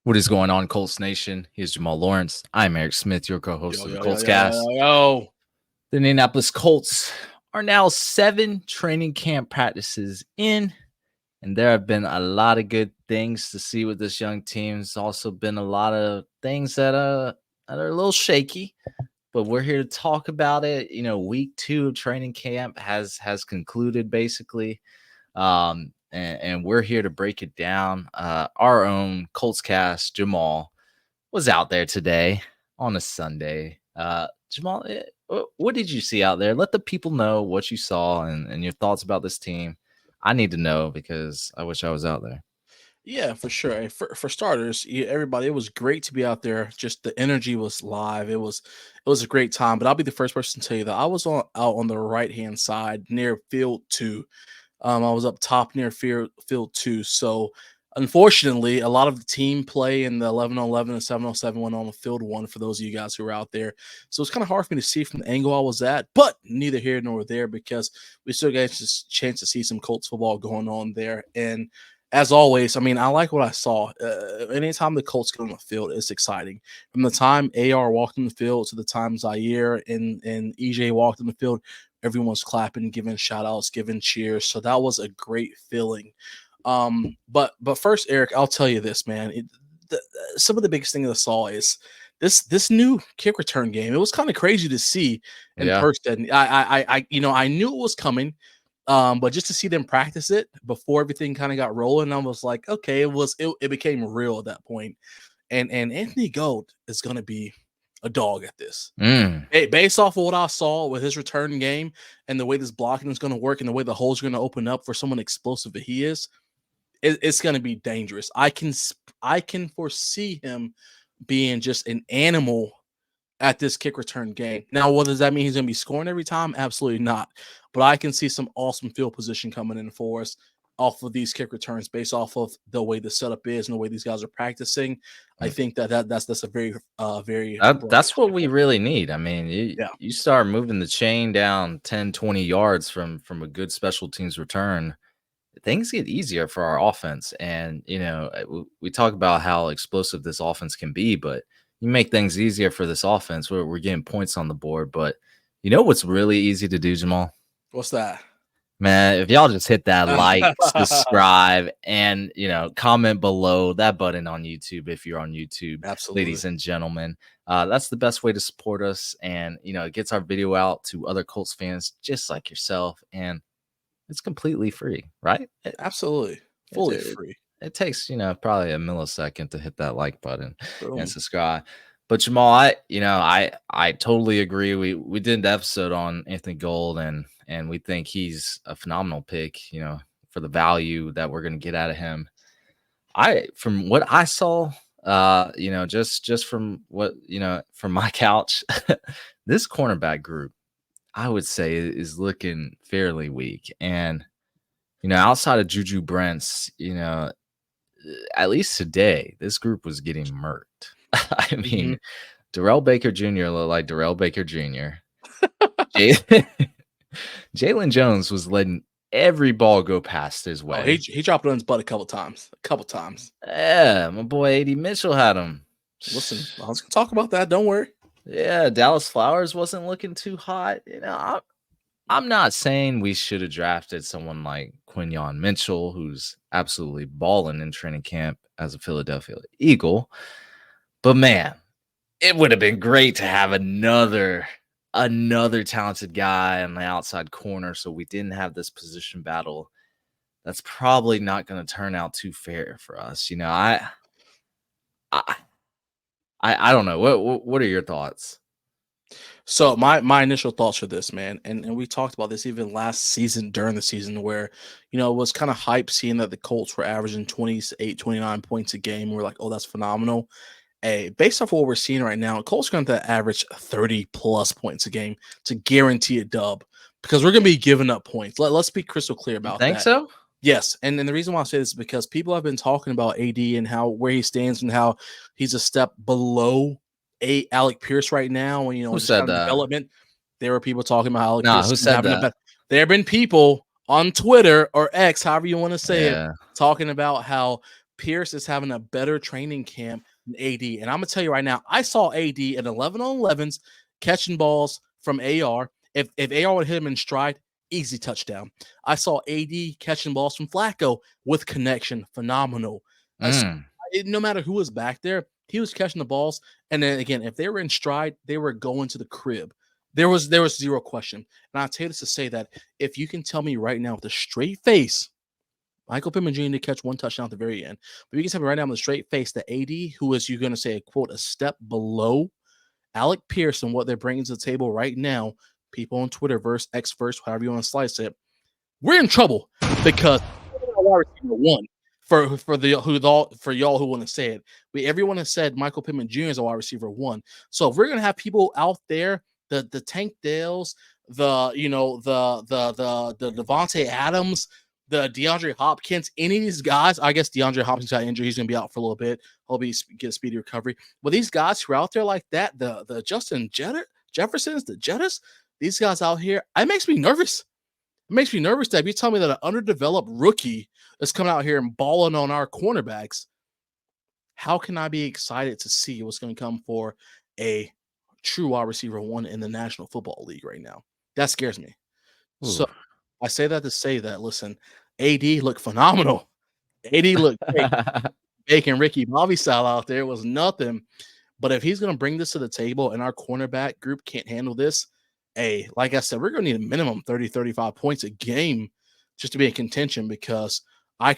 What is going on, Colts Nation? Here's Jamal Lawrence. I'm Eric Smith, your co-host Yo, of the yo, yo, Colts yo, Cast. yo, yo. The Indianapolis Colts are now 7 training camp practices in, and there have been a lot of good things to see with this young team. There's also been a lot of things that are a little shaky, but we're here to talk about it. Week 2 of training camp has concluded basically. And we're here to break it down. Our own Colts Cast, Jamal, was out there today on a Sunday. Jamal, what did you see out there? Let the people know what you saw and your thoughts about this team. I need to know because I wish I was out there. Yeah, for sure. And for starters, everybody, it was great to be out there. Just the energy was live. It was a great time. But I'll be the first person to tell you that I was out on the right hand side near field 2. I was up top near field 2. So unfortunately, a lot of the team play in the 11-on-11 and 7-on-7 went on the field 1 for those of you guys who were out there. So it's kind of hard for me to see from the angle I was at, but neither here nor there because we still got a chance to see some Colts football going on there. And as always, I mean, I like what I saw. Anytime the Colts get on the field, it's exciting. From the time AR walked in the field to the time Zaire and EJ walked in the field, everyone's clapping, giving shout outs, giving cheers. So that was a great feeling. But first, Eric, I'll tell you this, man. Some of the biggest thing that I saw is this new kick return game. It was kind of crazy to see in person. I knew it was coming. But just to see them practice it before everything kind of got rolling, I was like, okay, it became real at that point. And Anthony Gold is gonna be a dog at this. Hey, based off of what I saw with his return game and the way this blocking is gonna work and the way the holes are gonna open up for someone explosive that he is, it's gonna be dangerous. I can foresee him being just an animal at this kick return game. Now, what does that mean? He's going to be scoring every time? Absolutely not. But I can see some awesome field position coming in for us off of these kick returns based off of the way the setup is and the way these guys are practicing. I think that's a very That's what we really need. I mean, yeah. you start moving the chain down 10, 20 yards from a good special teams return, things get easier for our offense. And, we talk about how explosive this offense can be, but you make things easier for this offense. We're getting points on the board. But you know what's really easy to do, Jamal? What's that? Man, if y'all just hit that like, subscribe, and, comment below that button on YouTube if you're on YouTube. Absolutely. Ladies and gentlemen, that's the best way to support us. And, it gets our video out to other Colts fans just like yourself. And it's completely free, right? Absolutely. Fully free. It takes, probably a millisecond to hit that like button Boom. and subscribe. But Jamal, I totally agree. We did the episode on Anthony Gold and we think he's a phenomenal pick, for the value that we're going to get out of him. From what I saw, just from what, from my couch, this cornerback group, I would say, is looking fairly weak. And, outside of Juju Brents, at least today, this group was getting murked. I mean, Darrell Baker Jr. looked like Darrell Baker Jr. Jalen Jones was letting every ball go past his way. Oh, he dropped it on his butt a couple times. Yeah, my boy Adonai Mitchell had him. Listen, I was going to talk about that. Don't worry. Yeah, Dallas Flowers wasn't looking too hot. I'm not saying we should have drafted someone like Quinyon Mitchell, who's absolutely balling in training camp as a Philadelphia Eagle. But man, it would have been great to have another talented guy on the outside corner, so we didn't have this position battle. That's probably not going to turn out too fair for us. I don't know. What are your thoughts? So my initial thoughts for this, man, and we talked about this even last season during the season where, it was kind of hype seeing that the Colts were averaging 28, 29 points a game. We're like, oh, that's phenomenal. Hey, based off what we're seeing right now, Colts are going to average 30 plus points a game to guarantee a dub because we're going to be giving up points. Let's be crystal clear about that. Think so? Yes, and the reason why I say this is because people have been talking about AD and where he stands and how he's a step below Alec Pierce right now. And who said that? Development. There were people talking about Alec Pierce. Who said that? There have been people on Twitter or X, however you want to say it, talking about how Pierce is having a better training camp than AD. And I'm gonna tell you right now, I saw AD at 11 on 11s catching balls from AR. If AR would hit him in stride, easy touchdown. I saw AD catching balls from Flacco with connection, phenomenal. Mm. No matter who was back there, he was catching the balls. And then again, if they were in stride, they were going to the crib. There was zero question. And I'll tell you this to say that if you can tell me right now with a straight face, Michael Pittman Jr. did catch one touchdown at the very end, but you can tell me right now with a straight face that AD, who is you're going to say a quote a step below Alec Pierce and what they're bringing to the table right now, people on Twitter verse X verse, however you want to slice it, we're in trouble because one for y'all who want to say it. Everyone has said Michael Pittman Jr. is a wide receiver one. So if we're gonna have people out there, the Tank Dales, the Devontae Adams, the DeAndre Hopkins, any of these guys, I guess DeAndre Hopkins got injured, he's gonna be out for a little bit. He'll get a speedy recovery. But these guys who are out there like that, the Justin Jeffersons, the Jettas, these guys out here, it makes me nervous. It makes me nervous that if you tell me that an underdeveloped rookie is coming out here and balling on our cornerbacks, how can I be excited to see what's going to come for a true wide receiver one in the National Football League right now? That scares me. Ooh. So I say that to say that, listen, AD looked phenomenal. AD looked great. Bacon Ricky Bobby style out there was nothing. But if he's going to bring this to the table and our cornerback group can't handle this, hey, like I said, we're going to need a minimum 30, 35 points a game just to be in contention because as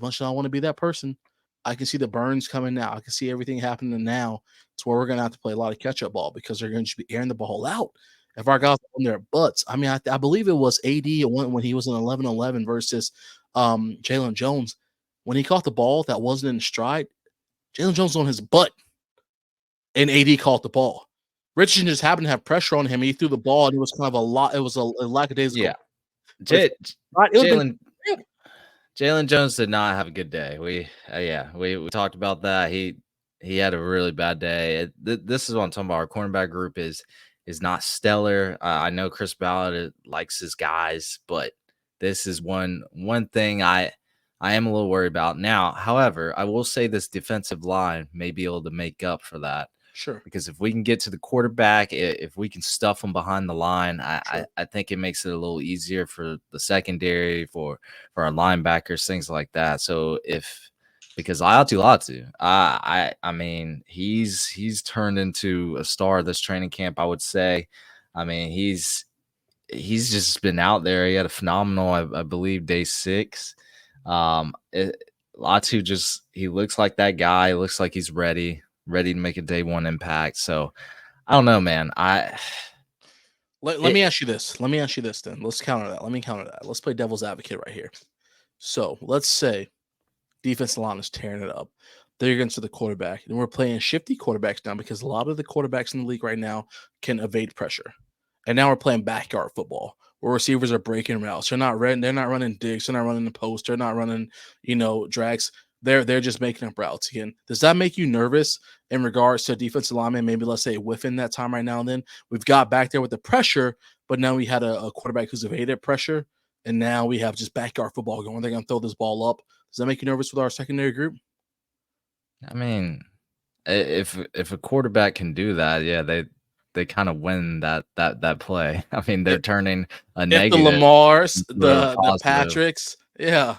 much as I want to be that person, I can see the burns coming now. I can see everything happening now to where we're going to have to play a lot of catch-up ball because they're going to be airing the ball out. If our guys are on their butts, I mean, I believe it was AD when he was in 11-11 versus Jalen Jones. When he caught the ball that wasn't in stride, Jalen Jones was on his butt, and AD caught the ball. Richardson just happened to have pressure on him. He threw the ball, and it was kind of a lot. It was a lackadaisical. Yeah, Jalen Jones did not have a good day. We talked about that. He had a really bad day. This is what I'm talking about. Our cornerback group is not stellar. I know Chris Ballard likes his guys, but this is one thing I am a little worried about. Now, however, I will say this defensive line may be able to make up for that. Sure. Because if we can get to the quarterback, if we can stuff them behind the line, Sure. I think it makes it a little easier for the secondary, for our linebackers, things like that. So because Latu, I mean, he's turned into a star this training camp, I would say. I mean, he's just been out there. He had a phenomenal, I believe, day 6. Latu he looks like that guy. He looks like he's ready to make a day 1 impact. So I don't know, man. Let me ask you this. Let me ask you this then. Let's counter that. Let me counter that. Let's play devil's advocate right here. So let's say defensive line is tearing it up. They're against the quarterback, and we're playing shifty quarterbacks now because a lot of the quarterbacks in the league right now can evade pressure. And now we're playing backyard football where receivers are breaking routes. They're not running digs. They're not running the post. They're not running, drags. They're just making up routes again. Does that make you nervous in regards to defensive lineman? Maybe let's say whiffing that time right now and then. We've got back there with the pressure, but now we had a quarterback who's evaded pressure, and now we have just backyard football going. They're going to throw this ball up. Does that make you nervous with our secondary group? I mean, if a quarterback can do that, yeah, they kind of win that play. I mean, they're turning a negative. The Lamars, the Patricks, yeah.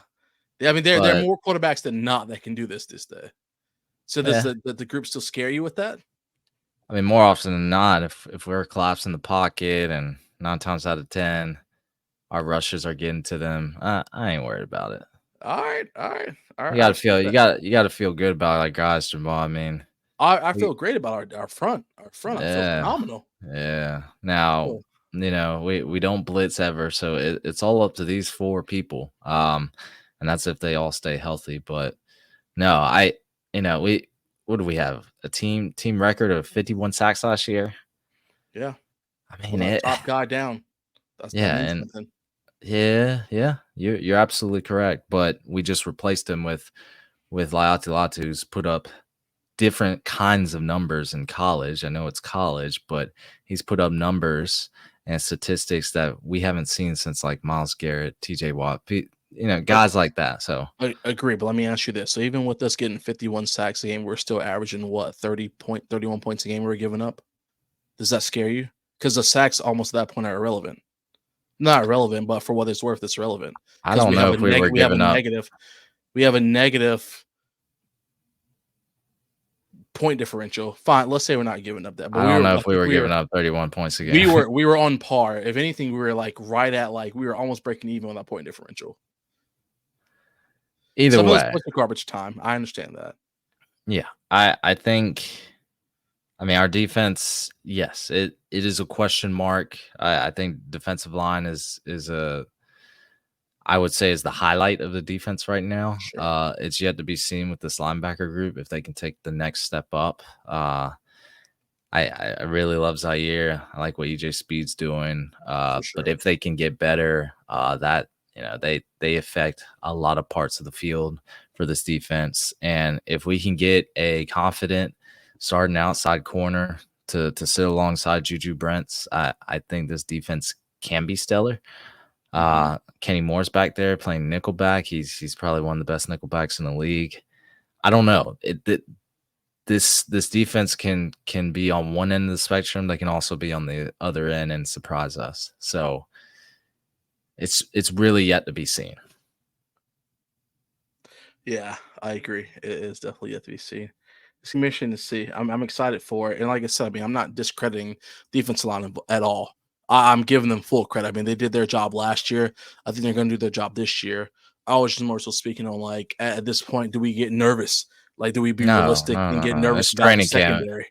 I mean, there are more quarterbacks than not that can do this day. So does the group still scare you with that? I mean, more often than not, if we're collapsing the pocket and 9 times out of 10, our rushers are getting to them, I ain't worried about it. All right. You gotta feel good about our guys, Jamal. I mean, I feel great about our front. Our front, I feel phenomenal. Yeah. Now, we don't blitz ever, so it's all up to these 4 people. And that's if they all stay healthy. But no, what do we have? A team record of 51 sacks last year? Yeah. I mean, top guy down. Yeah. You're absolutely correct. But we just replaced him with Latu, who's put up different kinds of numbers in college. I know it's college, but he's put up numbers and statistics that we haven't seen since like Myles Garrett, TJ Watt. guys like that. So I agree, but let me ask you this. So even with us getting 51 sacks a game, we're still averaging what, 31 points a game we're giving up? Does that scare you? Because the sacks almost at that point are irrelevant. Not irrelevant, but for what it's worth, it's relevant. I Because don't know if we were giving up. we have a negative point differential. Fine, let's say we're not giving up that, but I don't know I if we think were giving up 31 points a we game. were on par. If anything, we were like right at we were almost breaking even on that point differential. Either Some of those way, points are garbage time. I understand that. yeah, I think. I mean, our defense, yes, it is a question mark. I think defensive line is I would say is the highlight of the defense right now. Sure. It's yet to be seen with this linebacker group if they can take the next step up. I really love Zaire. I like what EJ Speed's doing. For But sure. if they can get better, that they affect a lot of parts of the field for this defense. And if we can get a confident starting outside corner to sit alongside Juju Brents, I think this defense can be stellar. Kenny Moore's back there playing nickelback. He's probably one of the best nickelbacks in the league. I don't know. This defense can be on one end of the spectrum. They can also be on the other end and surprise us. So it's really yet to be seen. Yeah, I agree. It is definitely yet to be seen. It's mission to see. I'm excited for it. And like I said, I mean, I'm not discrediting defensive line at all. I'm giving them full credit. I mean, they did their job last year. I think they're going to do their job this year. I was just more so speaking on like at this point, do we get nervous? Like, do we be No, realistic no, and no, get no. nervous It's about the training camp. secondary?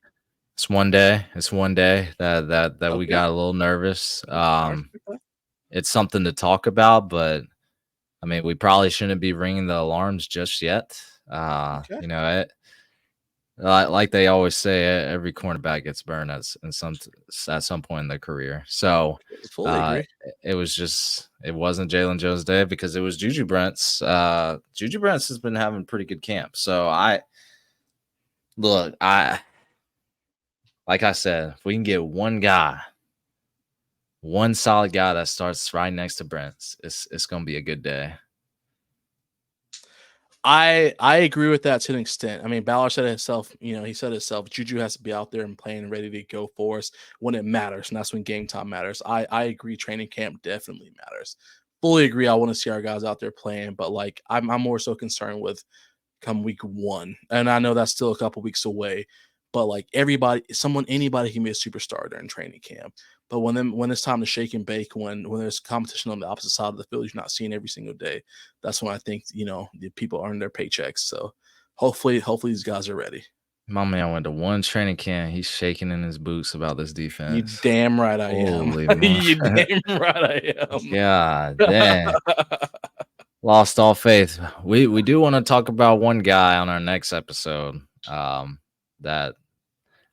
It's one day. It's one day that we Okay. got a little nervous. I respect that. It's something to talk about, but I mean, we probably shouldn't be ringing the alarms just yet. Okay. Like they always say, every cornerback gets burned at some point in their career. So Fully agree. it wasn't Jalen Jones' day because it was Juju Brents. Juju Brents has been having pretty good camp. So like I said, if we can get one solid guy that starts right next to Brents, it's gonna be a good day. I agree with that to an extent. I mean, Ballard said it himself. He said it himself. Juju has to be out there and playing and ready to go for us when it matters, and that's when game time matters. I agree. Training camp definitely matters. Fully agree. I want to see our guys out there playing, but like I'm more so concerned with come week 1, and I know that's still a couple weeks away. But like anybody can be a superstar during training camp. But when it's time to shake and bake, when there's competition on the opposite side of the field, you're not seeing every single day. That's when I think the people earn their paychecks. So hopefully these guys are ready. My man went to one training camp. He's shaking in his boots about this You defense. damn right I am. Holy You moly. damn right I am. God damn. Lost all faith. We do want to talk about one guy on our next episode that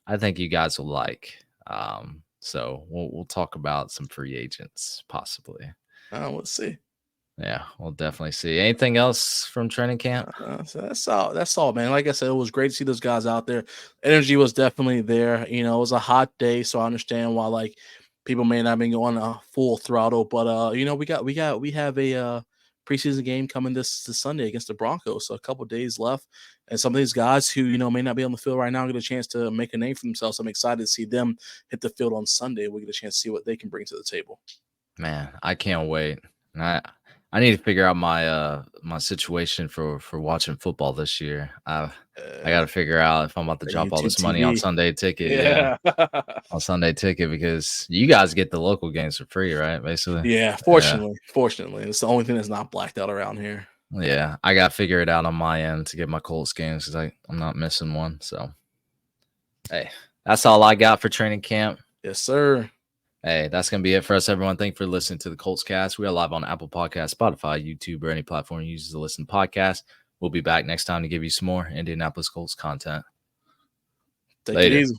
I think you guys will like. So we'll talk about some free agents possibly. Let's see. Yeah, we'll definitely see. Anything else from training camp? So that's all, man. Like I said, it was great to see those guys out there. Energy was definitely there. It was a hot day, so I understand why like people may not have been going full throttle. But we have a preseason game coming this Sunday against the Broncos. So a couple days left, and some of these guys who may not be on the field right now get a chance to make a name for themselves. I'm excited to see them hit the field on Sunday. We get a chance to see what they can bring to the table. Man, I can't wait. And I need to figure out my my situation for watching football this year. I got to figure out if I'm about to drop all this money on Sunday Ticket. Yeah. On Sunday Ticket because you guys get the local games for free, right? Basically. Yeah, fortunately, it's the only thing that's not blacked out around here. Yeah, I got to figure it out on my end to get my Colts games because I'm not missing one. So, hey, that's all I got for training camp. Yes, sir. Hey, that's going to be it for us, everyone. Thank you for listening to the Colts Cast. We are live on Apple Podcasts, Spotify, YouTube, or any platform you use to listen to podcasts. We'll be back next time to give you some more Indianapolis Colts content. Take it easy.